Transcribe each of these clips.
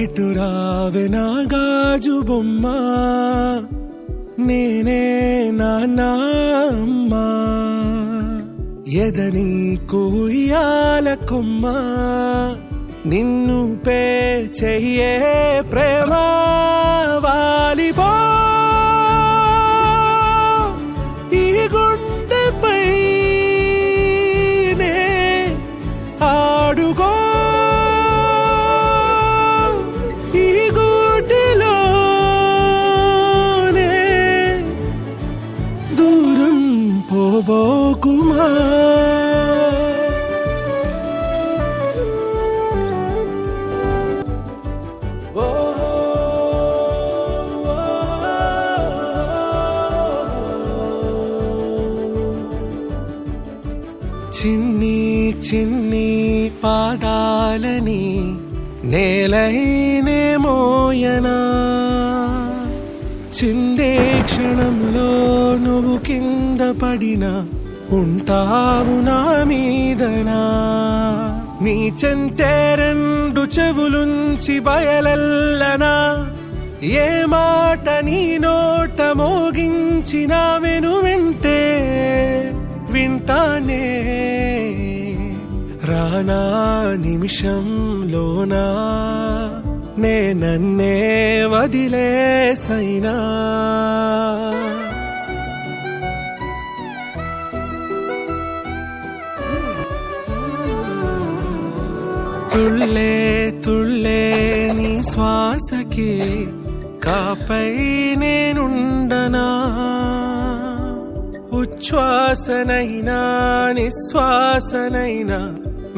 ఇటు రావే నా గాజు బొమ్మ, నేనే నాన్న అమ్మా. ఎదని కుయ్యాల కొమ్మ, నిన్ను పే చెయ్యే ప్రేమ వాలిపో. ఈ గుండెపై నే ఆడుకో, ఈ గూటిలోనే దూరం పోబోకుమా. చిన్ని చిన్ని పాదాలని నేలైనే మోయనా, చిందే క్షణంలో నువ్వు కింద పడినా ఉంటావు నా మీదనా. నీ చెంతే రెండు చెవులుంచి బయలెల్లనా, ఏ మాట నీ నోట మోగించినా వెను వింటే వింటానే. రానా నిమిషంలోనా నే నన్నే వదిలేసైనా. తుళ్ళే తుళ్ళే నీ శ్వాసకి కాపై నేనుండనా, ఉచ్ఛ్వాసనైనా నిశ్వాసనైనా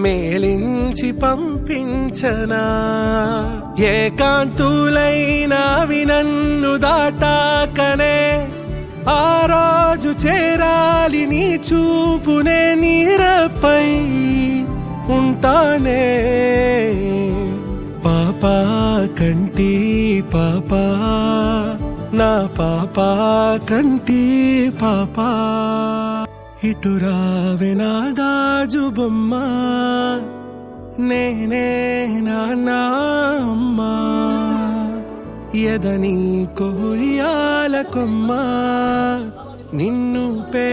మేలించి పంపించనా. ఏకాంతులైనవి నన్ను దాటాకనే ఆ రాజు చేరాలి నీ చూపునే నీరపై ఉంటానే. పాపా కంటి పాపా, నా పాపా కంటి పాపా. ఇటు రావే నా గాజు బొమ్మ, నేనే నాన్న అమ్మా. ఎదని కొయ్యాల కొమ్మ, నిన్ను పే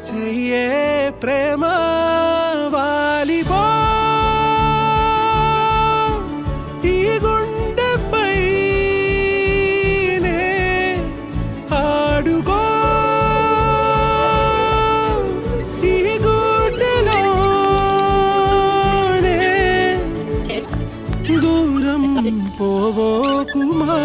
చెయ్యే ప్రేమ వాలిపో. ఈ గుండెపై నే ఆడుకో, ఈ గూటిలోనే దూరం పోవోకుమా.